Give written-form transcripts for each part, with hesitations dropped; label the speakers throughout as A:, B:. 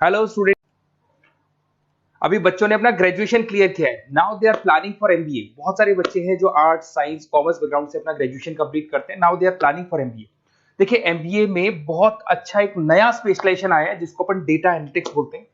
A: Hello student. अभी बच्चों ने अपना ग्रेजुएशन क्लियर किया है। Now they are planning for MBA. बहुत सारे बच्चे हैं जो आर्ट्स, साइंस, कॉमर्स बैकग्राउंड से अपना ग्रेजुएशन कंप्लीट करते हैं। Now they are planning for MBA. देखिए, एमबीए में बहुत अच्छा एक नया स्पेशलाइजेशन आया है जिसको अपन डेटा एनालिटिक्स बोलते हैं।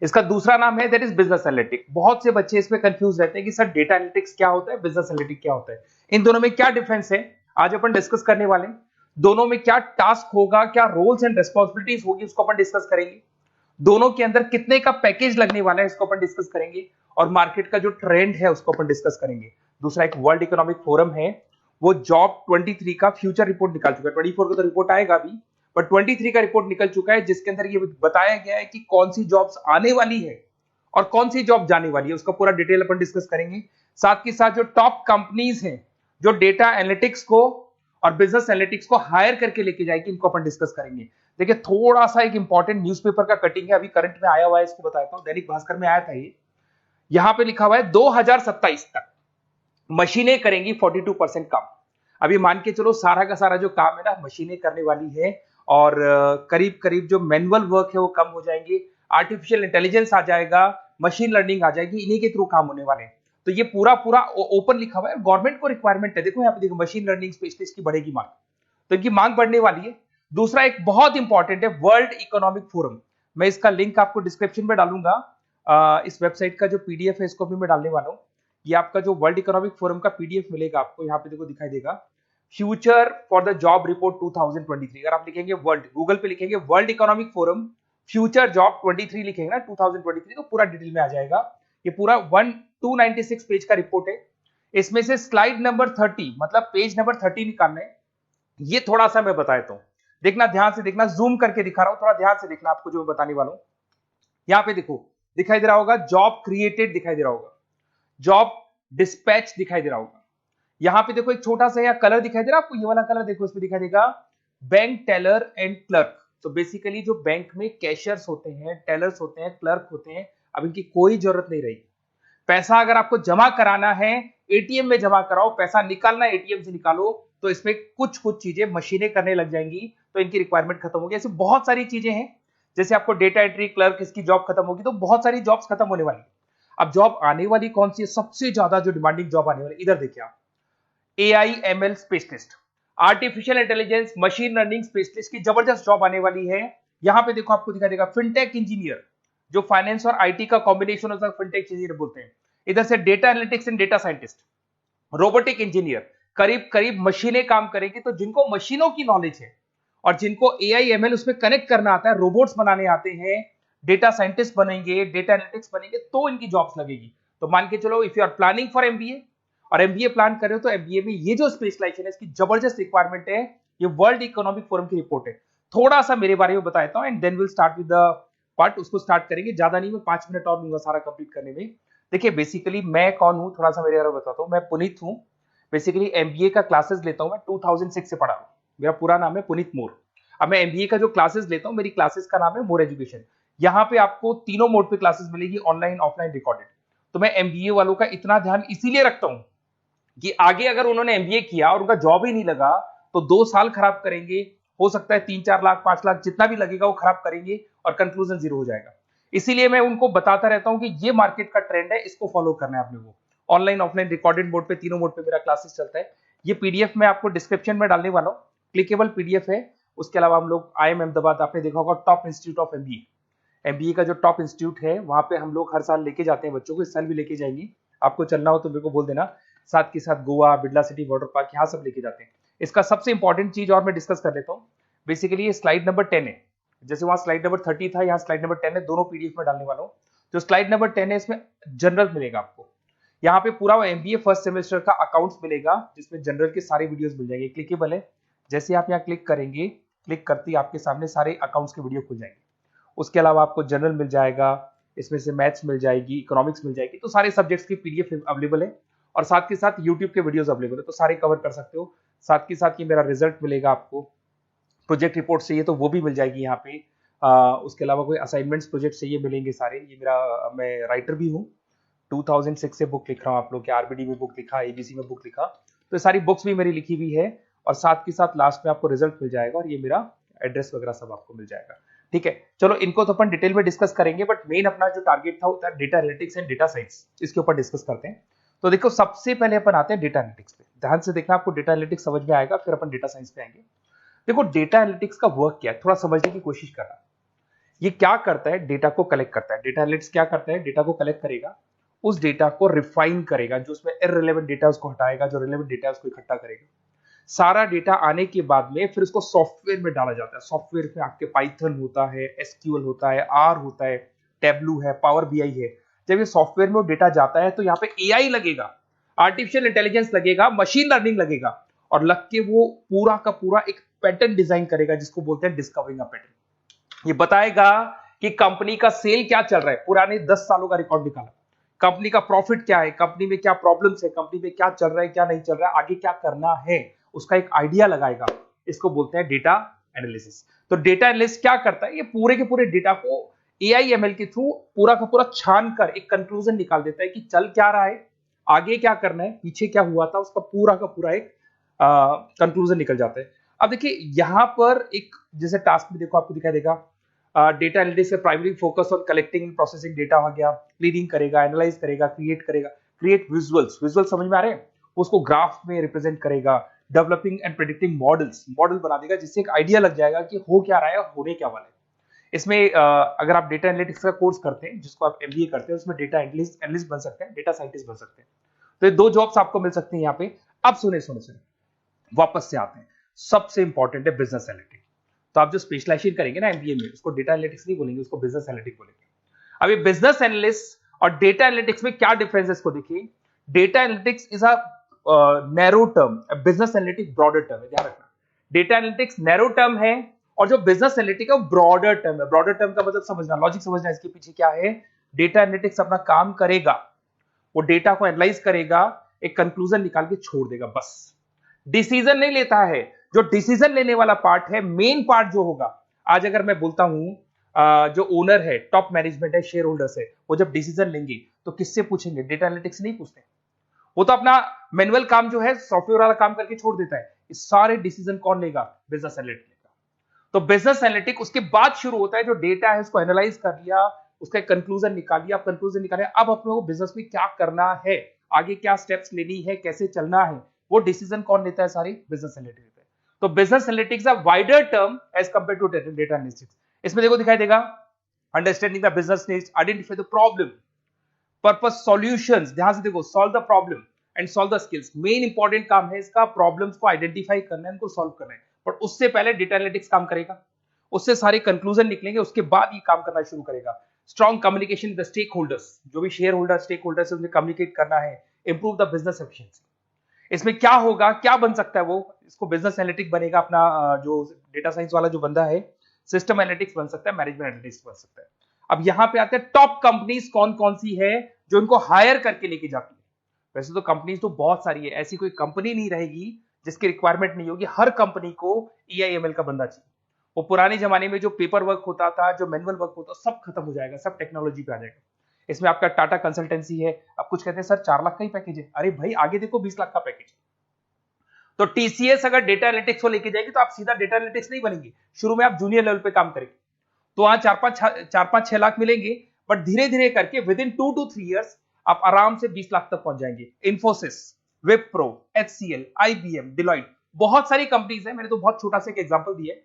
A: इसका दूसरा नाम है दैट इज बिजनेस एनालिटिक्स। बहुत से बच्चे इसमें कंफ्यूज रहते हैं कि सर डेटा एनालिटिक्स क्या होता है, बिजनेस एनालिटिक्स क्या होता है, इन दोनों में क्या डिफरेंस है। आज अपन डिस्कस करने वाले हैं। दोनों में क्या टास्क होगा, क्या रोल्स एंड रिस्पॉन्सिबिलिटीज होगी, उसको अपन डिस्कस करेंगे। दोनों के अंदर कितने का पैकेज लगने वाला है इसको अपन डिस्कस करेंगे। और मार्केट का जो ट्रेंड है उसको अपन डिस्कस करेंगे। दूसरा, एक वर्ल्ड इकोनॉमिक फोरम है, वो जॉब 23 का फ्यूचर रिपोर्ट निकाल चुका है। 24 का तो रिपोर्ट आएगा अभी, पर 23 का रिपोर्ट निकल चुका है जिसके अंदर ये बताया गया है कि कौन सी जॉब्स आने वाली है और कौन सी जॉब जाने वाली है। उसका पूरा डिटेल अपन डिस्कस करेंगे। साथ के साथ जो टॉप कंपनीज हैं जो डेटा एनालिटिक्स को और बिजनेस एनालिटिक्स को हायर करके लेके जाएगी, इनको अपन डिस्कस करेंगे। देखिए, थोड़ा सा एक इंपॉर्टेंट न्यूज़पेपर का कटिंग है, अभी करंट में आया हुआ है, इसको बताता हूं। दैनिक भास्कर में आया था ये। यहां पे लिखा हुआ है 2027 तक मशीनें करेंगी 42% काम। अभी मान के चलो सारा का सारा जो काम है ना मशीनें करने वाली है, और करीब करीब जो मैनुअल वर्क है वो कम हो जाएंगे। आर्टिफिशियल इंटेलिजेंस आ जाएगा, मशीन लर्निंग आ जाएगी, इन्हीं के थ्रू काम होने वाले हैं। तो ये पूरा पूरा ओपन लिखा हुआ है। गवर्नमेंट को रिक्वायरमेंट है। देखो यहाँ पे देखो, मशीन लर्निंग स्पेशलिस्ट की बढ़ेगी मांग, तो इनकी मांग बढ़ने वाली है। दूसरा एक बहुत इंपॉर्टेंट है वर्ल्ड इकोनॉमिक फोरम। मैं इसका लिंक आपको डिस्क्रिप्शन में डालूंगा। इस वेबसाइट का जो पीडीएफ है इसको भी मैं डालने वाला हूँ। ये आपका जो वर्ल्ड इकोनॉमिक फोरम का पीडीएफ मिलेगा आपको, यहाँ पे देखो दिखाई देगा, future for the job report 2023। अगर आप लिखेंगे वर्ल्ड, गूगल पे लिखेंगे world economic forum future job 23 लिखेंगे ना 2023, तो पूरा डिटेल में आ जाएगा। ये पूरा 296 पेज का रिपोर्ट है। इसमें से स्लाइड नंबर 30 मतलब पेज नंबर 30 निकालना है। ये थोड़ा सा मैं बता देता हूं, देखना ध्यान से देखना, जूम करके दिखा रहा हूं, थोड़ा ध्यान से देखना आपको जो मैं बताने वाला हूं। यहां पे देखो दिखाई दे रहा होगा जॉब क्रिएटेड, दिखाई दे रहा होगा जॉब डिस्पैच, दिखाई दे रहा होगा। यहां पे देखो एक छोटा सा यहाँ कलर दिखाई दे रहा है आपको, ये वाला कलर देखो, इसमें दिखाई देगा बैंक टेलर एंड क्लर्क। तो बेसिकली जो बैंक में कैशियर्स होते हैं, टेलर्स होते हैं, क्लर्क होते हैं, अब इनकी कोई जरूरत नहीं रहेगी। पैसा अगर आपको जमा कराना है एटीएम में जमा कराओ, पैसा निकालना है एटीएम से निकालो, तो इसमें कुछ कुछ चीजें मशीनें करने लग जाएंगी, तो इनकी रिक्वायरमेंट खत्म होगी। ऐसे बहुत सारी चीजें हैं, जैसे आपको डेटा एंट्री क्लर्क, इसकी जॉब खत्म होगी, तो बहुत सारी जॉब्स खत्म होने वाली। अब जॉब आने वाली कौन सी है, सबसे ज्यादा जो डिमांडिंग जॉब आने वाली, इधर देखिए आप, AI ML specialist, artificial intelligence machine learning specialist की जबरदस्त जॉब आने वाली है। यहां पे देखो आपको दिखाई देगा फिनटेक इंजीनियर, जो फाइनेंस और आईटी का कॉम्बिनेशन होता है, फिनटेक इंजीनियर बोलते हैं। इधर से data analytics and data scientist, robotic engineer, करीब करीब मशीनें काम करेंगी। तो जिनको मशीनों की नॉलेज है और जिनको एआई एमएल उसमें कनेक्ट करना आता है, रोबोट्स बनाने आते हैं, डेटा साइंटिस्ट बनेंगे, डेटा एनालिटिक्स बनेंगे, तो इनकी जॉब्स लगेगी। तो मान के चलो if you are planning for MBA और एमबीए प्लान कर रहे हो, तो एमबीए में ये जो स्पेशलाइजेशन है इसकी जबरदस्त रिक्वायरमेंट है। ये वर्ल्ड इकोनॉमिक फोरम की रिपोर्ट है। थोड़ा सा मेरे बारे में बताता हूं and then will start with the part. उसको स्टार्ट करेंगे, ज्यादा नहीं, मैं 5 मिनट और लूंगा सारा कंप्लीट करने में। देखिए बेसिकली मैं कौन हूं, थोड़ा सा मेरे बारे में बताता हूं। मैं पुनीत हूं। बेसिकली एमबीए का क्लासेस लेता हूं मैं, 2006 से पढ़ा हूं। मेरा पूरा नाम है पुनीत मोर। अब मैं एमबीए का जो क्लासेस लेता हूं, मेरी क्लासेस का नाम है मोर एजुकेशन। यहाँ पे आपको तीनों मोड पे क्लासेस मिलेगी, ऑनलाइन, ऑफलाइन, रिकॉर्डेड। तो मैं एमबीए वालों का इतना ध्यान इसीलिए रखता हूं कि आगे अगर उन्होंने एमबीए किया और उनका जॉब ही नहीं लगा, तो 2 साल खराब करेंगे, हो सकता है 3-4 लाख 5 लाख जितना भी लगेगा वो खराब करेंगे और कंक्लूजन जीरो हो जाएगा। इसीलिए मैं उनको बताता रहता हूं कि ये मार्केट का ट्रेंड है, इसको फॉलो करना है आपने को। ऑनलाइन, ऑफलाइन, रिकॉर्डेड मोड पे, तीनों मोड पे मेरा क्लासेस चलता है। ये पीडीएफ मैं आपको डिस्क्रिप्शन में डालने वाला हूँ, क्लिकेबल पीडीएफ है। उसके अलावा हम लोग आईएम अहमदाबाद, आपने देखा होगा top institute of MBA, MBA का जो टॉप इंस्टीट्यूट है, वहां पे हम लोग हर साल लेके जाते हैं बच्चों को। इस साल भी लेके जाएंगे, आपको चलना हो तो मेरे को बोल देना। साथ के साथ Goa, Birla city water park, यहाँ सब लेके जाते हैं। इसका सबसे इंपॉर्टेंट चीज और मैं डिस्कस कर लेता हूँ। बेसिकली ये स्लाइड नंबर 10 है, जैसे वहां स्लाइड नंबर 30 था, यहाँ स्लाइड नंबर 10 है, दोनों पीडीएफ में डालने वाला हूँ। जो स्लाइड नंबर 10 है इसमें जनरल मिलेगा आपको। यहाँ पे पूरा एमबीए फर्स्ट सेमेस्टर का अकाउंट्स मिलेगा, जिसमें जनरल के सारे वीडियोस मिल जाएंगे, क्लिकेबल है। जैसे आप यहाँ क्लिक करेंगे, क्लिक करते ही आपके सामने सारे अकाउंट्स के वीडियो खुल जाएंगे। उसके अलावा आपको जनरल मिल जाएगा, इसमें से मैथ्स मिल जाएगी, इकोनॉमिक्स मिल जाएगी, तो सारे सब्जेक्ट्स की पीडीएफ अवेलेबल है। और साथ के साथ यूट्यूब के वीडियोस अवेलेबल है, तो सारे कवर कर सकते हो। साथ के साथ ये मेरा रिजल्ट मिलेगा आपको। प्रोजेक्ट रिपोर्ट चाहिए तो वो भी मिल जाएगी यहाँ पे। उसके अलावा कोई असाइनमेंट्स, प्रोजेक्ट चाहिए, मिलेंगे सारे। ये मेरा, मैं राइटर भी हूँ, 2006 से बुक लिख रहा हूँ। आप लोग के आरबीडी में बुक लिखा, एबीसी में बुक लिखा, तो सारी बुक्स भी मेरी लिखी हुई है। और साथ के साथ लास्ट में आपको रिजल्ट मिल जाएगा, और ये मेरा एड्रेस वगैरह सब आपको मिल जाएगा। ठीक है, चलो इनको तो अपन डिटेल में डिस्कस करेंगे, बट मेन अपना जो टारगेट था होता है data analytics and data science, इसके ऊपर डिस्कस करते हैं। तो देखो सबसे पहले अपन आते हैं डेटा एनालिटिक्स पे, ध्यान से देखना, आपको डेटा एनालिटिक्स समझ में आएगा, फिर अपन डेटा साइंस पे आएंगे। देखो डेटा एनालिटिक्स का वर्क क्या है, थोड़ा समझने की कोशिश करना। ये क्या करता है, डेटा को कलेक्ट करता है। डेटा एनालिटिक्स क्या करता है, डेटा को कलेक्ट करेगा, उस डेटा को रिफाइन करेगा, जो उसमें इररिलेवेंट डेटा उसको हटाएगा, जो रिलेवेंट डेटा उसको इकट्ठा करेगा। सारा डेटा आने के बाद में फिर उसको सॉफ्टवेयर में डाला जाता है। सॉफ्टवेयर में आपके पाइथन होता है, एसक्यूएल होता है, आर होता है, टेबलू है, पावर बीआई है। जब ये सॉफ्टवेयर में डेटा जाता है तो यहाँ पे एआई लगेगा, आर्टिफिशियल इंटेलिजेंस लगेगा, मशीन लर्निंग लगेगा, और लग के वो पूरा का पूरा एक पैटर्न डिजाइन करेगा, जिसको बोलते हैं डिस्कवरिंग अ पैटर्न। ये बताएगा कि कंपनी का सेल क्या चल रहा है, पुराने 10 सालों का रिकॉर्ड निकाला, कंपनी का प्रॉफिट क्या है, कंपनी में क्या प्रॉब्लम्स है, कंपनी में क्या चल रहा है, क्या नहीं चल रहा है, आगे क्या करना है, उसका एक आइडिया लगाएगा। इसको बोलते हैं डेटा एनालिसिस। तो डेटा एनालिस्ट क्या करता है, ये पूरे के पूरे डेटा को एआईएमएल के थ्रू पूरा का पूरा छान कर एक कंक्लूजन निकाल देता है कि चल क्या रहा है, आगे क्या करना है, पीछे क्या हुआ था, उसका पूरा का पूरा एक कंक्लूजन निकल जाता है। अब देखिए यहां पर एक जैसे टास्क में देखो आपको दिखाई देगा, डेटा एनालिटिक्स का primary focus on collecting and processing data हो गया, क्लीनिंग करेगा, एनालाइज करेगा, क्रिएट करेगा, क्रिएट विजुअल्स, विजुअल समझ में आ रहे हैं, उसको ग्राफ में रिप्रेजेंट करेगा, developing and predicting models, model बना देगा जिससे एक आइडिया लग जाएगा कि हो क्या रहा है, होने क्या वाला है। इसमें अगर आप डेटा एनालिटिक्स का कोर्स करते हैं, जिसको आप एमबीए करते हैं, उसमें डेटा एनालिस्ट बन सकते हैं, डेटा साइंटिस्ट बन सकते हैं। तो ये दो जॉब्स आपको मिल सकती हैं यहाँ पे। अब सुने सुने सुने वापस से आते हैं, सबसे इंपॉर्टेंट है बिजनेस एनालिटिक्स। तो आप जो स्पेशलाइजेशन करेंगे ना एमबीए में, उसको डेटा एनालिटिक्स नहीं बोलेंगे, उसको बिजनेस एनालिटिक्स बोलेंगे। अब ये बिजनेस एनालिस्ट और डेटा एनालिटिक्स में क्या डिफरेंस है इसको देखिए। Data analytics is a narrow term, business analytics broader term है, ध्यान रखना। डेटा एनालिटिक्स नैरो टर्म है और जो बिजनेस एनालिटिक्स है वो ब्रॉडर टर्म है। ब्रॉडर टर्म का मतलब समझना, लॉजिक समझना इसके पीछे क्या है। डेटा एनालिटिक्स अपना काम करेगा, वो डेटा को एनालाइज करेगा, एक कंक्लूजन निकाल के छोड़ देगा, बस। डिसीजन नहीं लेता है। जो डिसीजन लेने वाला पार्ट है, मेन पार्ट जो होगा, आज अगर मैं बोलता हूं जो ओनर है, टॉप मैनेजमेंट है, शेयर होल्डर्स है, वो जब डिसीजन लेंगे तो किससे पूछेंगे, डेटा एनालिटिक्स नहीं पूछते। वो तो अपना मैनुअल काम जो है, सॉफ्टवेयर वाला काम करके छोड़ देता है। इस सारे डिसीजन कौन लेगा, बिजनेस एनालिटिक्स लेगा। तो बिजनेस एनालिटिक्स उसके बाद शुरू होता है, जो डेटा है उसको एनालाइज कर लिया, उसका एक कंक्लूजन निकाल लिया, कंक्लूजन निकाले, अब अपने को बिजनेस में क्या करना है, आगे क्या स्टेप्स लेनी है, कैसे चलना है, वो डिसीजन कौन लेता है, सारी बिजनेस एनालिटिक्स लेता है। तो business analytics a wider term as compare to data analytics. इसमें देखो दिखाई देगा, understanding the business needs, identify the problem, purpose, solutions, ध्यान से देखो, solve the problem and solve the skills. Main important काम है इसका, प्रॉब्लम्स को आइडेंटिफाई करना है, उनको सॉल्व करना है, पर उससे पहले डेटा एनालिटिक्स काम करेगा, उससे सारे कंक्लूजन निकलेंगे, उसके बाद ये काम करना शुरू करेगा। Strong communication with the stakeholders, जो भी शेयर होल्डर स्टेक होल्डर से उन्हें कम्युनिकेट करना है, इंप्रूव द बिजनेस एफिशिएंसी। इसमें क्या होगा, क्या बन सकता है, वो इसको बिजनेस एनालिटिक्स बनेगा अपना, जो डेटा साइंस वाला जो बंदा है, सिस्टम एनालिटिक्स बन सकता है, मैनेजमेंट एनालिटिक्स बन सकता है। अब यहां पे आते हैं टॉप कंपनीज कौन कौन सी है जो इनको हायर करके लेके जाती है। वैसे तो कंपनीज तो बहुत सारी है, ऐसी कोई कंपनी नहीं रहेगी जिसकी रिक्वायरमेंट नहीं होगी, हर कंपनी को ईआईएमएल का बंदा चाहिए। वो पुराने जमाने में जो पेपर वर्क होता था, जो मैनुअल वर्क होता, सब खत्म हो जाएगा, सब टेक्नोलॉजी पे आ जाएगा। इसमें आपका टाटा कंसल्टेंसी है, अब कुछ कहते हैं सर 4 लाख का ही पैकेज है, अरे भाई आगे देखो 20 लाख का पैकेज है। तो टीसीएस अगर डेटा एनालिटिक्स को लेके जाएगी तो आप सीधा डेटा एनालिटिक्स नहीं बनेंगे, शुरू में आप जूनियर लेवल पे काम करेंगे, तो वहां 4-5-6 लाख मिलेंगे, बट धीरे धीरे करके विद इन 2 to 3 years आप आराम से 20 लाख तक पहुंच जाएंगे। Infosys, Wipro, HCL, IBM, Deloitte, बहुत सारी कंपनीज है, मैंने तो बहुत छोटा सा एक एग्जांपल दिया है।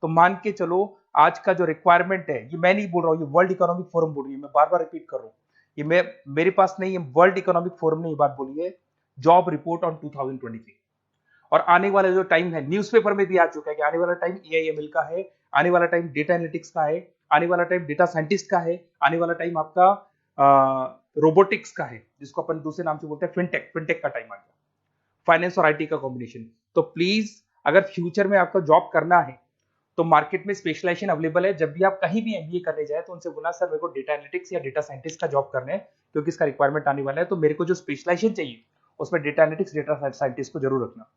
A: तो मान के चलो आज का जो रिक्वायरमेंट है, ये मैं नहीं बोल रहा हूं, ये वर्ल्ड इकोनॉमिक फोरम बोल रही है, मैं बार बार रिपीट कर रहा हूं, ये मेरे पास नहीं है, वर्ल्ड इकोनॉमिक फोरम ने ये बात बोली है, जॉब रिपोर्ट ऑन 2023। और आने वाला जो टाइम है, न्यूज़पेपर में भी आ चुका है कि आने वाला टाइम एआईएमएल का है, आने वाला टाइम डेटा एनालिटिक्स का है, आने वाला टाइम डेटा साइंटिस्ट का है, आने वाला टाइम आपका रोबोटिक्स का है, जिसको अपन दूसरे नाम से बोलते हैं फिनटेक, फिनटेक का टाइम आ गया, फाइनेंस और आईटी का कॉम्बिनेशन। तो प्लीज अगर फ्यूचर में आपको जॉब करना है तो मार्केट में स्पेशलाइजेशन अवेलेबल है। जब भी आप कहीं भी एमबीए करने जाए तो उनसे बोला सर मेरे को डेटा एनालिटिक्स या डेटा साइंटिस्ट का जॉब करना है, क्योंकि इसका रिक्वायरमेंट आने वाला है, तो मेरे को जो स्पेशलाइजेशन चाहिए उसमें डेटा एनालिटिक्स, डेटा साइंटिस्ट को जरूर रखना।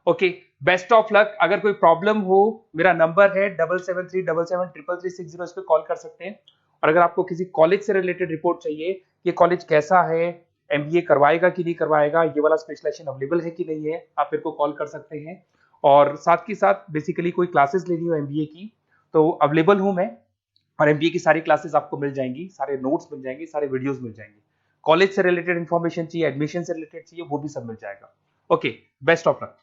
A: Okay, best of luck. अगर कोई प्रॉब्लम हो, मेरा नंबर है 7737733360, इस पे कॉल कर सकते हैं। और अगर आपको किसी कॉलेज से रिलेटेड रिपोर्ट चाहिए, ये कॉलेज कैसा है, एमबीए करवाएगा कि नहीं करवाएगा, ये वाला स्पेशलाइजेशन अवेलेबल है कि नहीं है, आप मेरे को कॉल कर सकते हैं। और साथ के साथ बेसिकली कोई क्लासेस लेनी हो एमबीए की तो अवेलेबल हूं मैं, और एमबीए की सारी क्लासेस आपको मिल जाएंगी, सारे नोट्स मिल जाएंगे, सारे वीडियोस मिल जाएंगे। कॉलेज से रिलेटेड इन्फॉर्मेशन चाहिए, एडमिशन से रिलेटेड चाहिए, वो भी सब मिल जाएगा। Okay, best of luck.